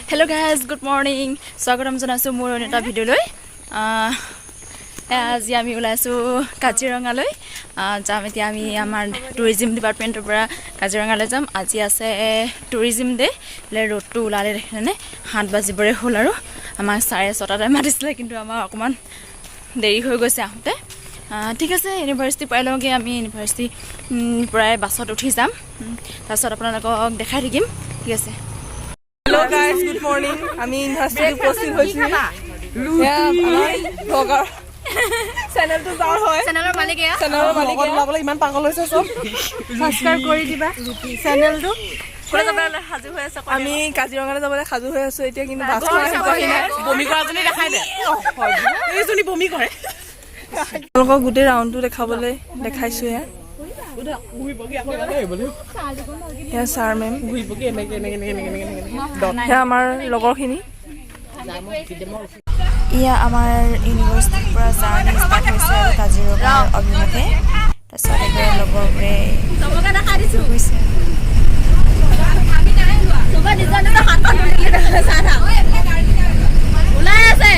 Hello guys, good morning. Swagatam janasu মোৰ এটা ভিডিঅ'লৈ আজি আমি ওলাইছো কাজিৰঙালৈ যাম এতিয়া আমি আমাৰ টুৰিজম ডিপাৰ্টমেন্টৰ পৰা কাজিৰঙালৈ যাম আজি আছে টুৰিজম ডে লে ৰ'দটো ওলালে দেখেনে 7 বাজিবৰে হ'ল আৰু আমাক 6:30টাতে মাতিছিলে কিন্তু আমাৰ অকমান দেৰি হৈ গৈছে আহোতে ঠিক আছে ইউনিভাৰ্চিটি পাই লওঁগে আমি ইউনিভাৰ্চিটি প্ৰায় বাছত উঠি যাম তাৰপিছত আপোনালোকক দেখাই থাকিম ঠিক আছে Hello guys, good morning. আমি ইউনিভাৰ্চিটি উপস্থিত হৈছো। ব্লগাৰ চেনেলটো যাৰ হয় চেনেলৰ মালিকে চেনেলৰ ইমান পাগল হৈছে সব সাবস্ক্ৰাইব কৰি দিবা চেনেলটো কোনে যাবলৈ সাজু হৈ আছে আমি কাজিৰঙালৈ যাবলৈ সাজু হৈ আছো এতিয়া কিন্তু বাছ বমি কৰাজনী দেখাই দে এইজনী বমি কৰে তেওঁলোকক গোটেই ৰাউণ্ডটো দেখাইছো ইয়া ছাৰ মেম আমাৰ লগৰখিনি ইয়া আমাৰ ইউনিভাৰ্চিটিৰ পৰা জাৰ্ণি ষ্টাৰ্ট হৈছে আৰু কাজিৰঙাৰ অভিমুখে তাৰপিছত একেবাৰে লগৰবোৰে গৈছে ওলাই আছে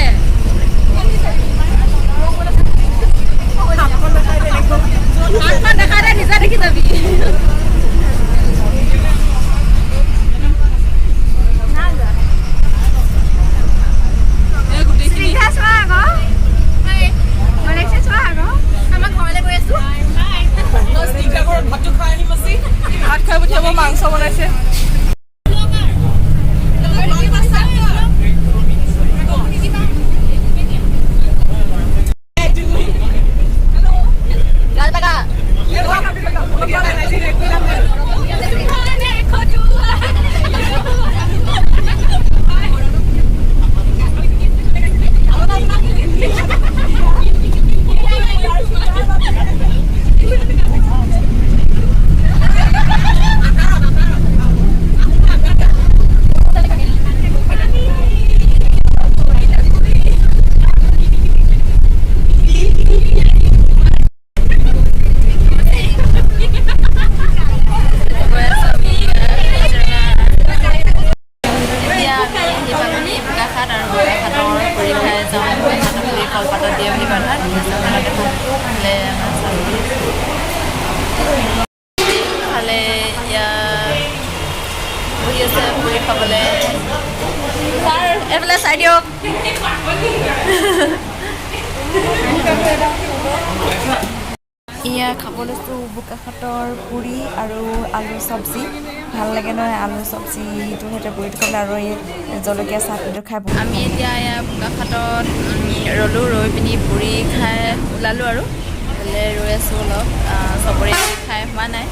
নিজা দেখি যাবি ভাত খাই পঠিয়াব মাংস বনাইছে ইয়া খাবলৈতো বোকাখাটৰ পুৰি আৰু আলু চব্জি ভাল লাগে নহয় আলু চব্জিটো সৈতে পুৰিটো খালে আৰু এই জলকীয়া চাটনিটো খাই আমি এতিয়া বোকাখাটত ৰ'লো ৰৈ পিনি পুৰি খাই ওলালোঁ আৰু ৰৈ আছোঁ অলপ চবৰে খাই হোৱা নাই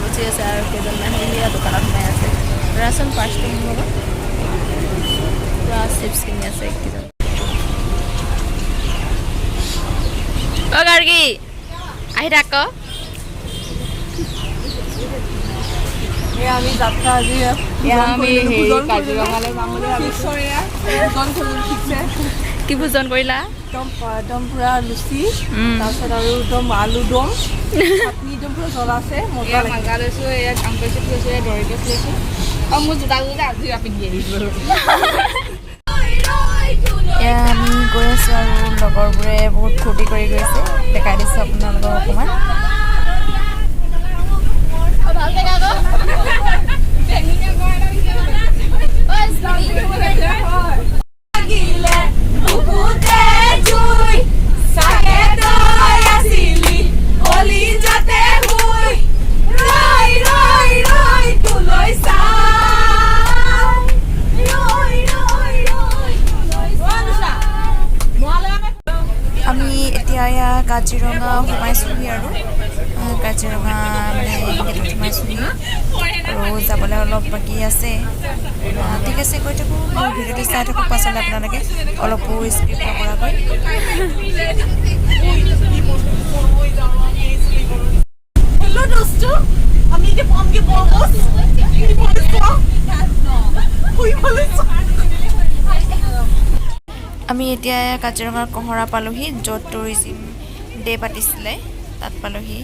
গুচি আছে আৰু কেইজনমান সেয়া দোকানত সোমাই আছে ৰাচন পাৰ্চন লগত পুৰা চিপছ কিনি আছে কেইজন গাৰ্গী আহি থাক আমি যাত্ৰা আজি আমি কাজিৰঙালৈ যাম বুলি ভাবিছোঁ ঠিকছে কি ভোজন কৰিলা একদম পুৰা লুচি তাৰপিছত আৰু একদম আলু দম চাটনি একদম পুৰা জ্বলা আছে মজা লৈছোঁ এয়া কাংকচি লৈছোঁ এয়া দৰিকচ লৈছোঁ আৰু মোৰ জোতা আজি পিন্ধি আহিছোঁ এয়া আমি গৈ আছোঁ আৰু লগৰবোৰে বহুত ফূৰ্তি কৰি গৈছে দেখাই দিছোঁ আপোনালোকক অকণমান আমি এতিয়া কাজিৰঙা সোমাইছোঁহি আৰু কাজিৰঙা মানে গেটত সোমাইছোঁহি আৰু যাবলৈ অলপ বাকী আছে ঠিক আছে গৈ থাকোঁ মোৰ ভিডিঅ'টো চাই থাকক পাছলৈ আপোনালোকে অলপো স্কিপ নকৰাকৈ আমি এতিয়া কাজিৰঙাৰ কহৰা পালোহি য'ত টুৰিজিম ডে পাতিছিলে তাত পালোহি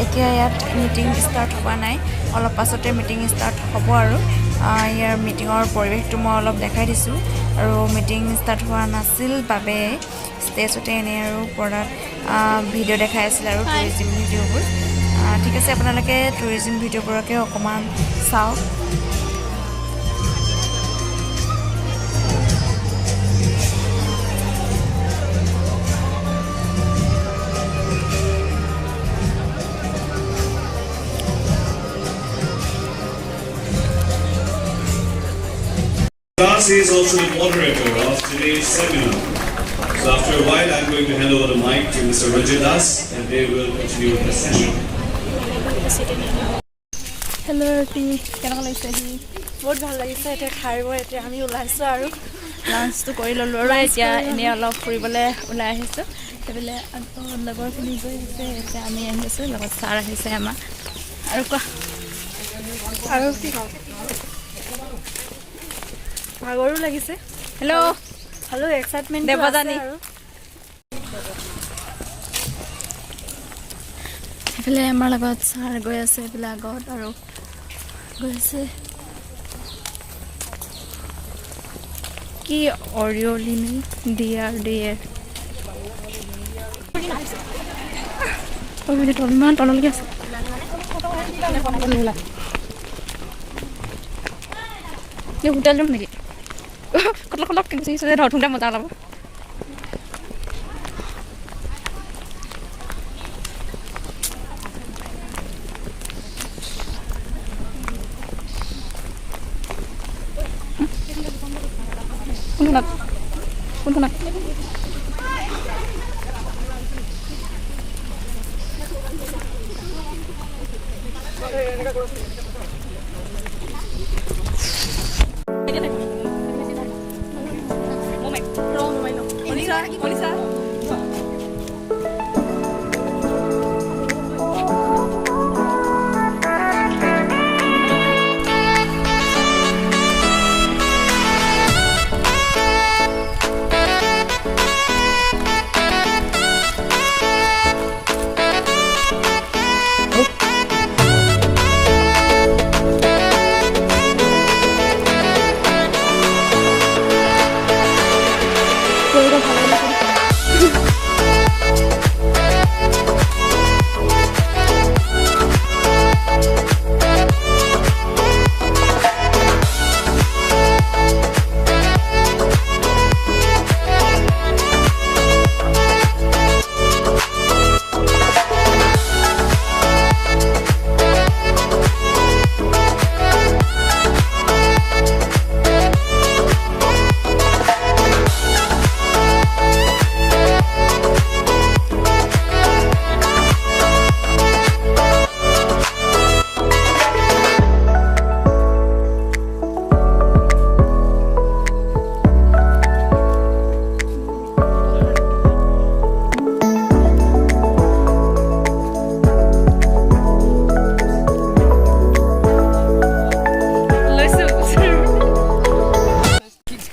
এতিয়া ইয়াত মিটিং ষ্টাৰ্ট হোৱা নাই অলপ পাছতে মিটিং ষ্টাৰ্ট হ'ব আৰু ইয়াৰ মিটিঙৰ পৰিৱেশটো মই অলপ দেখাই দিছোঁ আৰু মিটিং ষ্টাৰ্ট হোৱা নাছিল বাবে ষ্টেজতে এনে আৰু পৰ্দাত ভিডিঅ' দেখাই আছিল আৰু টুৰিজিম ভিডিঅ'বোৰ ঠিক আছে আপোনালোকে টুৰিজিম ভিডিঅ'বোৰকে অকণমান চাওক Das is also the moderator of today's seminar. So after a while, I'm going to hand over the mic to Mr. Ranjit Das, and they will continue with the session. Hello, Ati. কেনেকুৱা লাগিছে সি বহুত ভাল লাগিছে এতিয়া খাই বৈ এতিয়া আমি ওলাইছোঁ আৰু লাঞ্চটো কৰি ল'লোঁ আৰু এতিয়া এনেই অলপ ফুৰিবলৈ ওলাই আহিছোঁ সেইফালে আকৌ লগৰখিনি গৈ আছে এতিয়া আমি আহি আছোঁ লগত ছাৰ আহিছে আমাৰ আৰু কোৱা আৰু কি খাওঁ ভাগৰো লাগিছে হেল্ল' ভালো এক্সাইটমেণ্ট দেৱযানী আৰু সেইফালে আমাৰ লগত ছাৰ গৈ আছে এইফালে আগত আৰু গৈ আছে কি অৰিঅ'লিমি ডিয়াৰ ইমান তললৈকে আছে হোটেল ৰুম নেকি কটলক কিনিছে ধৰ থোঁতে মজা ওলাব কোনখনত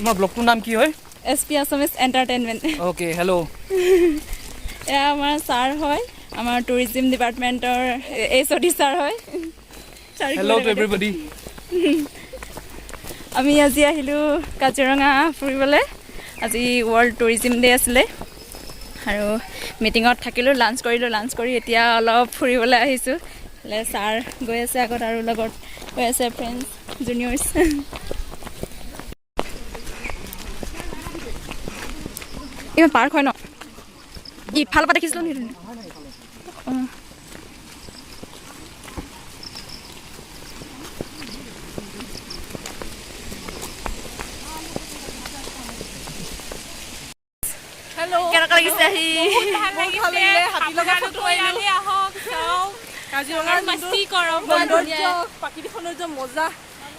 তোমাৰ ব্লগটোৰ নাম কি হয় SP Assamese Entertainment okay hello' এয়া আমাৰ ছাৰ হয় আমাৰ টুৰিজিম ডিপাৰ্টমেণ্টৰ HOD ছাৰ হয় হেল্ল' টু এভৰিবডি আমি আজি আহিলোঁ কাজিৰঙা ফুৰিবলৈ আজি ৱৰ্ল্ড টুৰিজিম ডে আছিলে আৰু মিটিঙত থাকিলোঁ লাঞ্চ কৰি এতিয়া অলপ ফুৰিবলৈ আহিছোঁ ছাৰ গৈ আছে আগত আৰু লগত গৈ আছে ফ্ৰেণ্ডছ জুনিয়ৰ্ছ ইমান পাৰ্ক হয় ন ইফালৰ পৰা দেখিছিলোঁ নেকি অঁ কেনেকুৱা লাগিছে আহি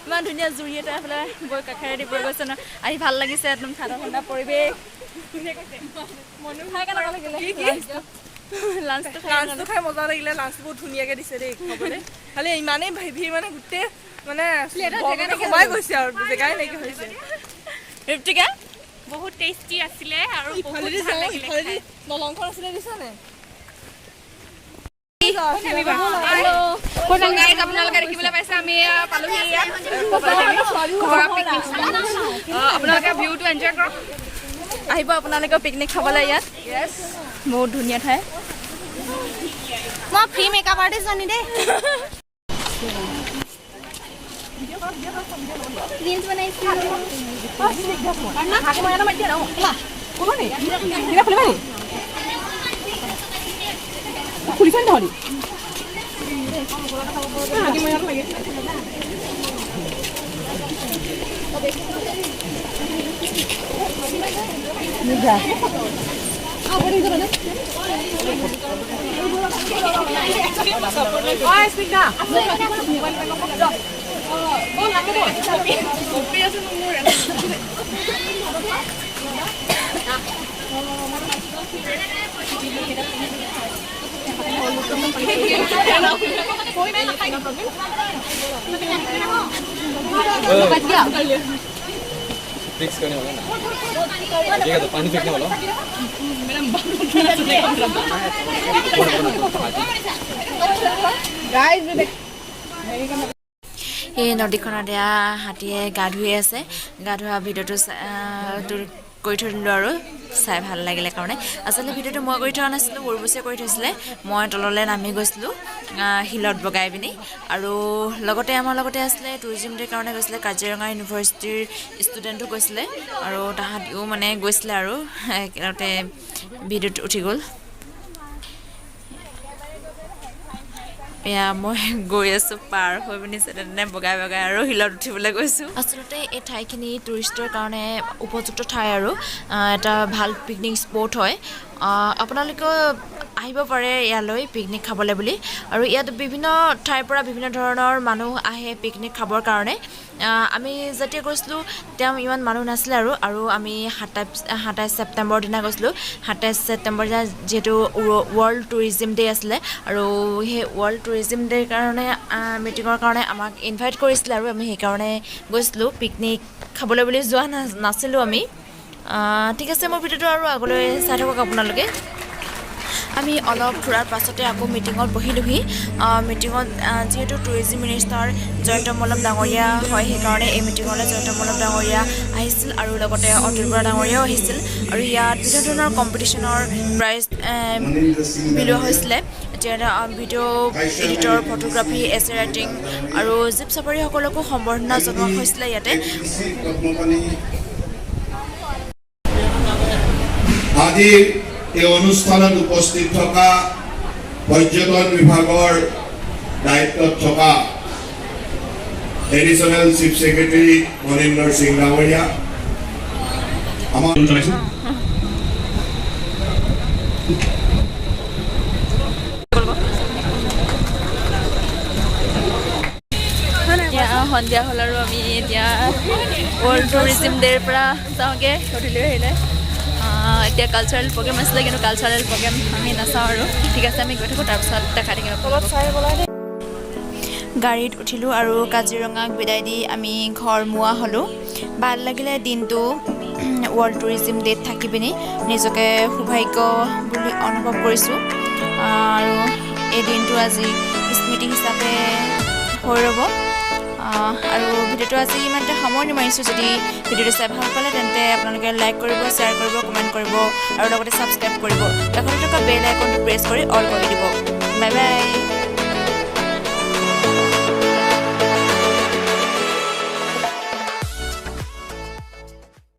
ইমান ধুনীয়া জুৰি এটা এইফালে বৈ কাষেৰেদি বৈ গৈছে ন আহি ভাল লাগিছে একদম ঠাণ্ডা ঠাণ্ডা পৰিৱেশ লাঞ্চটো খাই মজা লাগিলে লাঞ্চটো বহুত ধুনীয়াকৈ দিছে দেই খাবলৈ খালি ইমানেই ভিৰ মানে গোটেই মানে সোমাই গৈছে আৰু জেগাই নাইকিয়া হৈছে ঋতিকা বহুত টেষ্টি আছিলে আৰু দলংখন আছিলে দিছানে আপোনালোকে দেখিবলৈ পাইছে আমি পালোহি ইয়াত আপোনালোকে ভিউটো এনজয় কৰক আহিব আপোনালোকেও পিকনিক খাবলৈ ইয়াত বহুত ধুনীয়া ঠাই মই ফ্ৰী মেকআপ আৰ্টিষ্ট জানি দেই ৰিলছ বনাইছোঁ फिक्स करने वाला ना ठीक है तो पानी फेंकने वाला এই নদীখনত এয়া হাতীয়ে গা ধুই আছে গা ধোৱা ভিডিঅ'টো কৰি থৈ দিলোঁ আৰু চাই ভাল লাগিলে কাৰণে আচলতে ভিডিঅ'টো মই কৰি থোৱা নাছিলোঁ উৰ্বশীয়ে কৰি থৈছিলে মই তললৈ নামি গৈছিলোঁ শিলত বগাই পিনি আৰু লগতে আমাৰ লগতে আছিলে টুৰিজিম ডেৰ কাৰণে গৈছিলে কাজিৰঙা ইউনিভাৰ্চিটিৰ ষ্টুডেণ্টো গৈছিলে আৰু তাহাঁতিও মানে গৈছিলে আৰু একেলগতে ভিডিঅ'টো উঠি গ'ল এয়া মই গৈ আছোঁ পাৰ হৈ পিনি তেনে বগাই বগাই আৰু শিলত উঠিবলৈ গৈছোঁ আচলতে এই ঠাইখিনি টুৰিষ্টৰ কাৰণে উপযুক্ত ঠাই আৰু এটা ভাল পিকনিক স্পট হয় আপোনালোকেও আহিব পাৰে ইয়ালৈ পিকনিক খাবলৈ বুলি আৰু ইয়াত বিভিন্ন ঠাইৰ পৰা বিভিন্ন ধৰণৰ মানুহ আহে পিকনিক খাবৰ কাৰণে আমি যেতিয়া গৈছিলোঁ তেওঁ ইমান মানুহ নাছিলে আৰু আমি 27 ছেপ্টেম্বৰ দিনা গৈছিলোঁ 27 ছেপ্টেম্বৰ দিনা যিহেতু ৱৰ্ল্ড টুৰিজিম ডে আছিলে আৰু সেই ৱৰ্ল্ড টুৰিজিম ডেৰ কাৰণে মিটিঙৰ কাৰণে আমাক ইনভাইট কৰিছিলে আৰু আমি সেইকাৰণে গৈছিলোঁ পিকনিক খাবলৈ বুলি যোৱা নাছিলোঁ আমি ঠিক আছে মোৰ ভিডিঅ'টো আৰু আগলৈ চাই থাকক আপোনালোকে আমি অলপ ফুৰাৰ পাছতে আকৌ মিটিঙত বহিলোহি মিটিঙত যিহেতু টুৰিজিম মিনিষ্টাৰ জয়ন্ত মল্লম ডাঙৰীয়া হয় সেইকাৰণে এই মিটিঙলৈ জয়ন্ত মল্লম ডাঙৰীয়া আহিছিল আৰু লগতে অতুল বৰা ডাঙৰীয়াও আহিছিল আৰু ইয়াত বিভিন্ন ধৰণৰ কম্পিটিশ্যনৰ প্ৰাইজ বিলোৱা হৈছিলে এতিয়া ভিডিঅ' এডিটৰ ফটোগ্ৰাফী এছে ৰাইটিং আৰু জীপ চাফাৰীসকলকো সম্বৰ্ধনা জনোৱা হৈছিলে ইয়াতে আজি এই অনুষ্ঠানত উপস্থিত থকা পৰ্যটন বিভাগৰ দায়িত্বত থকা additional chief secretary Maninder Singh ডাঙৰীয়া আমাৰ সন্ধিয়া হ'ল আৰু আমি এতিয়া ৱৰ্ল্ড টুৰিজিম ডেৰ পৰা যাওঁগৈ গধূলি আহিলে এতিয়া কালচাৰেল প্ৰগ্ৰেম আছিলে কিন্তু কালচাৰেল প্ৰগ্ৰেম আমি নাচাওঁ আৰু ঠিক আছে আমি গৈ থাকোঁ তাৰপিছত দেখাই থাকিম গাড়ীত উঠিলোঁ আৰু কাজিৰঙাক বিদায় দি আমি ঘৰ মোৱা হ'লোঁ ভাল লাগিলে দিনটো ৱৰ্ল্ড টুৰিজিম ডেত থাকি পিনি নিজকে সৌভাগ্য বুলি অনুভৱ কৰিছোঁ আৰু এই দিনটো আজি স্মৃতি হিচাপে হৈ ৰ'ব আৰু ভিডিঅ'টো আজি ইমানতে সামৰণি মাৰিছোঁ যদি ভিডিঅ'টো চাই ভাল পালে তেন্তে আপোনালোকে লাইক কৰিব শ্বেয়াৰ কৰিব কমেণ্ট কৰিব আৰু লগতে ছাবস্ক্ৰাইব কৰিব কাষতে থকা বেল আইকনটো প্ৰেছ কৰি অল কৰি দিব বাই বাই